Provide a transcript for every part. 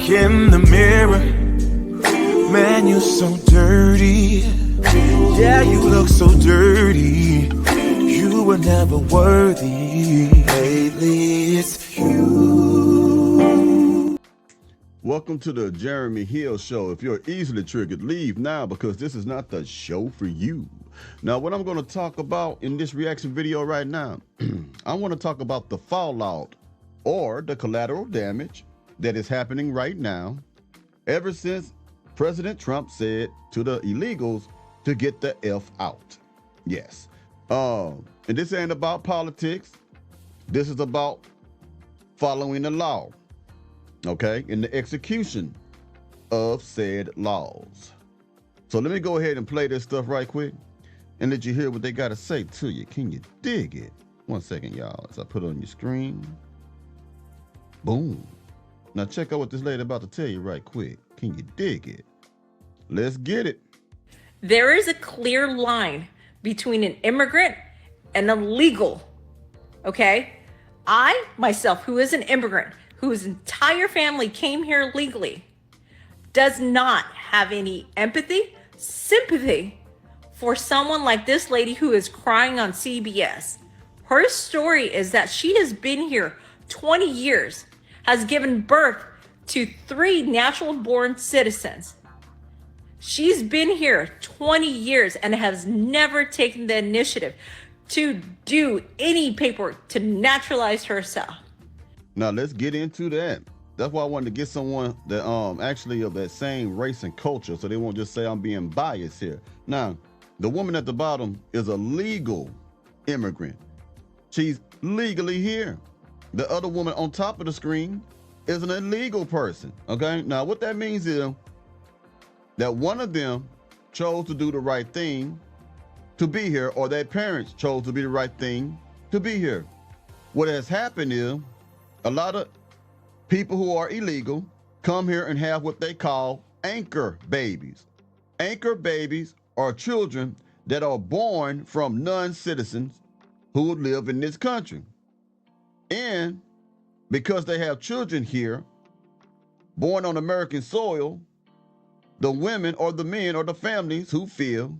look in the mirror, man, you're so dirty. Yeah, you look so dirty. You were never worthy. Lately, it's you. Welcome to the Jeremy Hill Show. If you're easily triggered, leave now because this is not the show for you. Now, what I'm going to talk about in this reaction video right now, I want to talk about the fallout or the collateral damage that is happening right now ever since President Trump said to the illegals to get the F out. Yes. And this ain't about politics. This is about following the law, okay, in the execution of said laws. So let me go ahead and play this stuff right quick and let you hear what they got to say to you. Can you dig it? 1 second, y'all, as I put it on your screen. Boom. Now check out what this lady about to tell you right quick. Can you dig it? Let's get it. There is a clear line between an immigrant and a legal, okay? I, myself, who is an immigrant, whose entire family came here legally, does not have any empathy, sympathy for someone like this lady who is crying on CBS. Her story is that she has been here 20 years, has given birth to 3 natural-born citizens. She's been here 20 years and has never taken the initiative to do any paperwork to naturalize herself. Now let's get into that. That's why I wanted to get someone that actually of that same race and culture, so they won't just say I'm being biased here. Now, the woman at the bottom is a legal immigrant. She's legally here. The other woman on top of the screen is an illegal person, okay? Now, what that means is that one of them chose to do the right thing to be here, or their parents chose to be the right thing to be here. What has happened is a lot of people who are illegal come here and have what they call anchor babies. Anchor babies are children that are born from non-citizens who live in this country. And because they have children here, born on American soil, the women or the men or the families who feel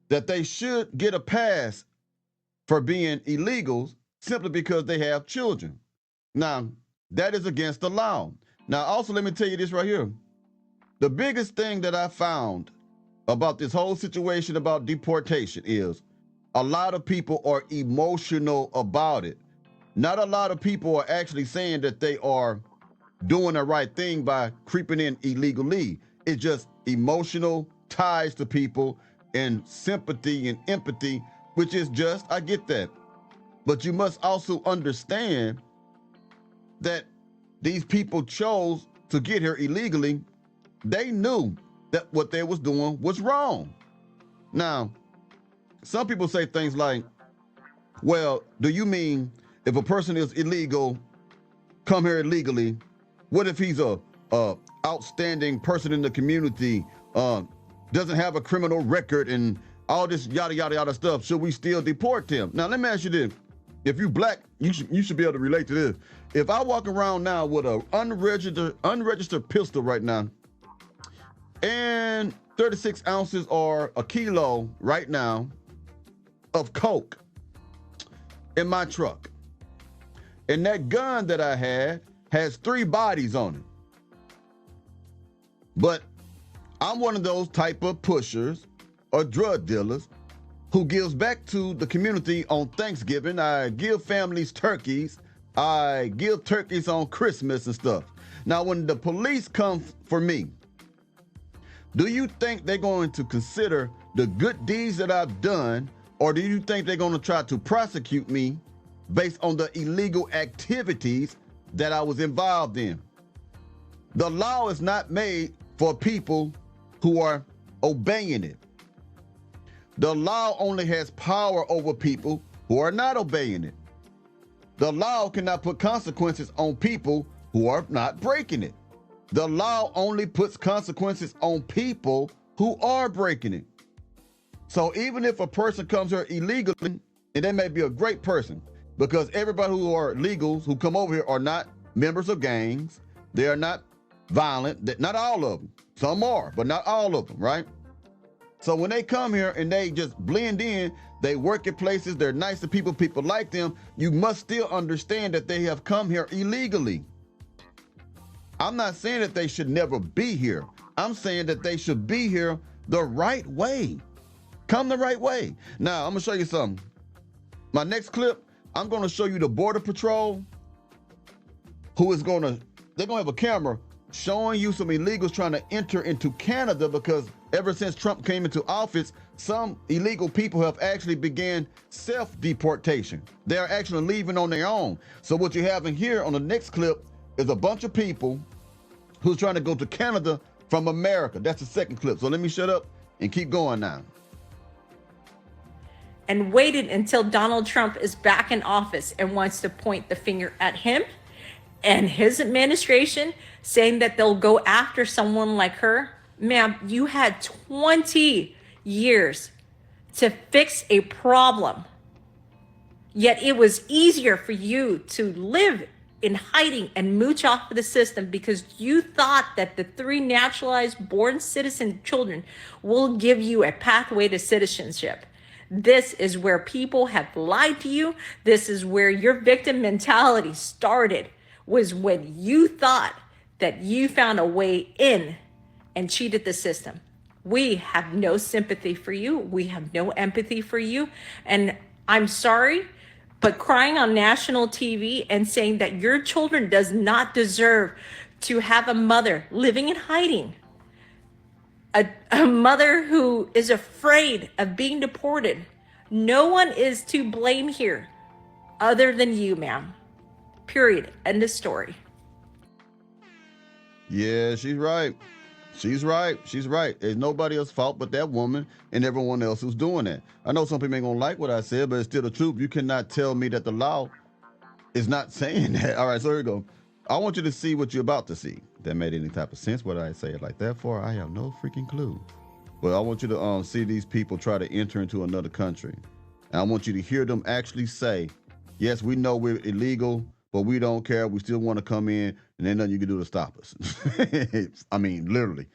that they should get a pass for being illegals simply because they have children. Now, that is against the law. Now, also, let me tell you this right here. The biggest thing that I found about this whole situation about deportation is a lot of people are emotional about it. Not a lot of people are actually saying that they are doing the right thing by creeping in illegally. It's just emotional ties to people and sympathy and empathy, which is just, I get that. But you must also understand that these people chose to get here illegally. They knew that what they was doing was wrong. Now, some people say things like, well, do you mean if a person is illegal, come here illegally, what if he's a outstanding person in the community, doesn't have a criminal record and all this yada, yada, yada stuff, should we still deport him? Now, let me ask you this. If you black, you should be able to relate to this. If I walk around now with an unregistered pistol right now, and 36 ounces or a kilo right now of coke in my truck, and that gun that I had has 3 bodies on it, but I'm one of those type of pushers or drug dealers who gives back to the community on Thanksgiving. I give families turkeys. I give turkeys on Christmas and stuff. Now, when the police come for me, do you think they're going to consider the good deeds that I've done, or do you think they're going to try to prosecute me based on the illegal activities that I was involved in? The law is not made for people who are obeying it. The law only has power over people who are not obeying it. The law cannot put consequences on people who are not breaking it. The law only puts consequences on people who are breaking it. So even if a person comes here illegally, and they may be a great person, because everybody who are legals who come over here are not members of gangs. They are not violent. Not all of them. Some are, but not all of them, right? So when they come here and they just blend in, they work at places, they're nice to people, people like them, you must still understand that they have come here illegally. I'm not saying that they should never be here. I'm saying that they should be here the right way. Come the right way. Now, I'm gonna show you something. My next clip, I'm gonna show you the Border Patrol they're gonna have a camera showing you some illegals trying to enter into Canada, because ever since Trump came into office, some illegal people have actually began self-deportation. They are actually leaving on their own. So what you have in here on the next clip is a bunch of people who's trying to go to Canada from America. That's the second clip. So let me shut up and keep going now. And waited until Donald Trump is back in office and wants to point the finger at him and his administration, saying that they'll go after someone like her. Ma'am, you had 20 years to fix a problem. Yet it was easier for you to live in hiding and mooch off of the system because you thought that the 3 naturalized born citizen children will give you a pathway to citizenship. This is where people have lied to you. This is where your victim mentality started, was when you thought that you found a way in and cheated the system. We have no sympathy for you. We have no empathy for you. And I'm sorry, but crying on national TV and saying that your children does not deserve to have a mother living in hiding, a mother who is afraid of being deported. No one is to blame here other than you, ma'am. Period. End of story. Yeah, she's right. She's right. She's right. It's nobody else's fault but that woman and everyone else who's doing that. I know some people ain't gonna like what I said, but it's still the truth. You cannot tell me that the law is not saying that. All right, so here we go. I want you to see what you're about to see. That made any type of sense. What did I say it like that for? I have no freaking clue. But I want you to see these people try to enter into another country. And I want you to hear them actually say, yes, we know we're illegal, but we don't care. We still want to come in, and ain't nothing you can do to stop us. I mean, literally.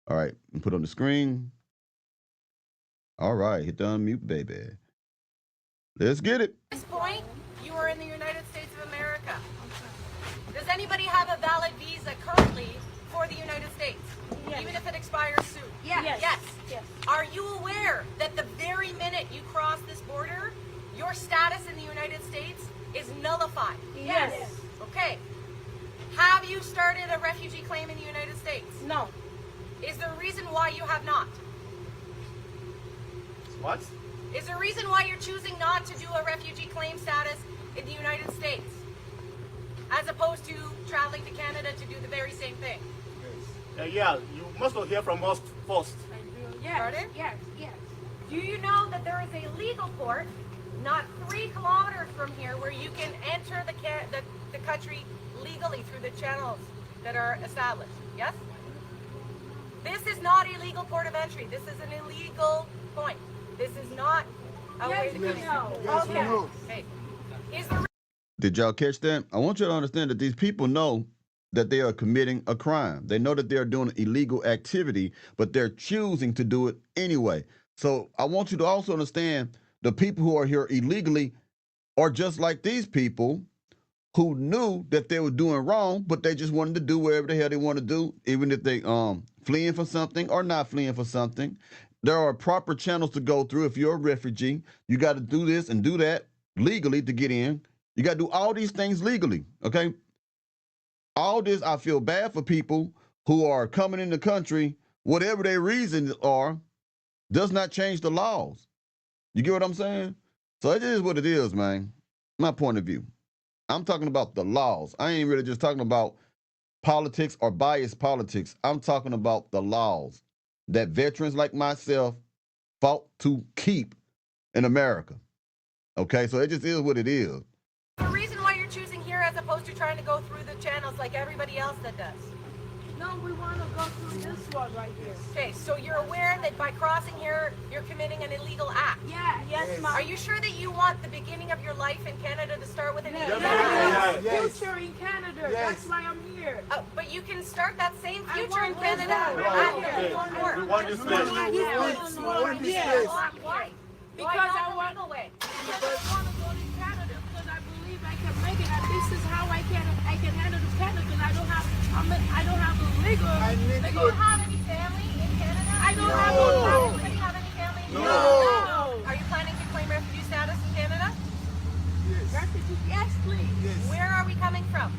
All right, put on the screen. All right, hit the unmute, baby. Let's get it. At this point, you are in the United States of America. Does anybody have a valid visa currently for the United States? Yes. Even if it expires soon? Yes. Yes. Are you aware that the very minute you cross this border, your status in the United States is nullified? Yes. Okay. Have you started a refugee claim in the United States? No. Is there a reason why you have not? What? Is there a reason why you're choosing not to do a refugee claim status in the United States, as opposed to traveling to Canada to do the very same thing? Yeah, you must hear from us first. Pardon? Yes. Do you know that there is a legal port not 3 kilometers from here where you can enter the country legally through the channels that are established? Yes? This is not a legal port of entry. This is an illegal point. This is not a way to come. Okay. Is there Did y'all catch that? I want you to understand that these people know that they are committing a crime. They know that they're doing illegal activity, but they're choosing to do it anyway. So I want you to also understand the people who are here illegally are just like these people who knew that they were doing wrong, but they just wanted to do whatever the hell they want to do, even if they fleeing for something or not fleeing for something. There are proper channels to go through. If you're a refugee, you got to do this and do that legally to get in. You got to do all these things legally, okay? All this, I feel bad for people who are coming in the country, whatever their reasons are, does not change the laws. You get what I'm saying? So it is what it is, man. My point of view. I'm talking about the laws. I ain't really just talking about politics or biased politics. I'm talking about the laws that veterans like myself fought to keep in America. Okay, so it just is what it is. the reason why you're choosing here as opposed to trying to go through the channels like everybody else that does? No, we want to go through this one right here. Okay, so you're aware that by crossing here, you're committing an illegal act? Yes, Mom. Are you sure that you want the beginning of your life in Canada to start with an illegal Yes. act? Future in Canada. That's why I'm here. here. But you can start that same future in want Canada. this After place. the court. We want this place. Yes. Why? Because Why I not the want, legal way? because I want to go to Canada because I believe I can make it. And this is how I can handle the Canada because I don't have a legal. Do you have any family in Canada? I don't have Do a family. you have any family in No. Canada? Are you planning to claim refugee status in Canada? Refugee, yes, please. Where are we coming from?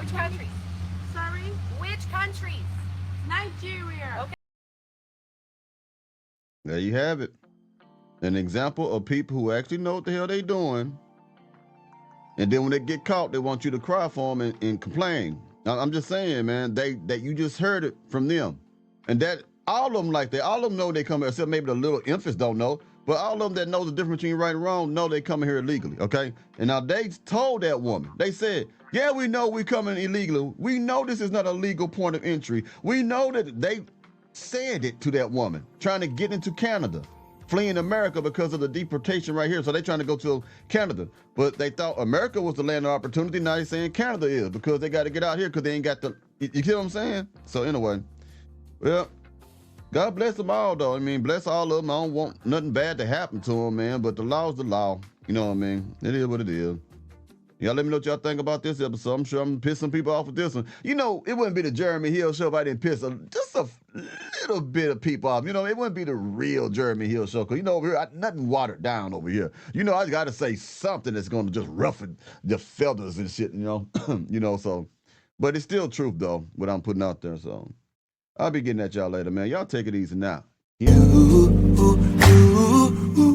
Which countries? Sorry, Which countries? Nigeria. Okay. There you have it. An example of people who actually know what the hell they doing. And then when they get caught, they want you to cry for them and complain. I'm just saying, man, that you just heard it from them. And that all of them like that, all of them know they come here, except maybe the little infants don't know, but all of them that know the difference between right and wrong know they coming here illegally, okay? And now they told that woman, they said, yeah, we know we coming illegally. We know this is not a legal point of entry. We know that they said it to that woman, trying to get into Canada, fleeing America because of the deportation right here. So they trying to go to Canada. But they thought America was the land of opportunity. Now they're saying Canada is because they got to get out here because they ain't got the, you get what I'm saying? So anyway, well, God bless them all though. I mean, bless all of them. I don't want nothing bad to happen to them, man, but the law's the law. You know what I mean? It is what it is. Y'all let me know what y'all think about this episode. I'm sure I'm gonna piss some people off with this one. You know, it wouldn't be the Jeremy Hill show if I didn't piss just a little bit of people off. You know, it wouldn't be the real Jeremy Hill show. Cause you know, over here, nothing watered down over here. You know, I gotta say something that's gonna just ruffle the feathers and shit, you know? You know, so, but it's still truth though, what I'm putting out there. So I'll be getting at y'all later, man. Y'all take it easy now. Yeah. Ooh, ooh, ooh, ooh.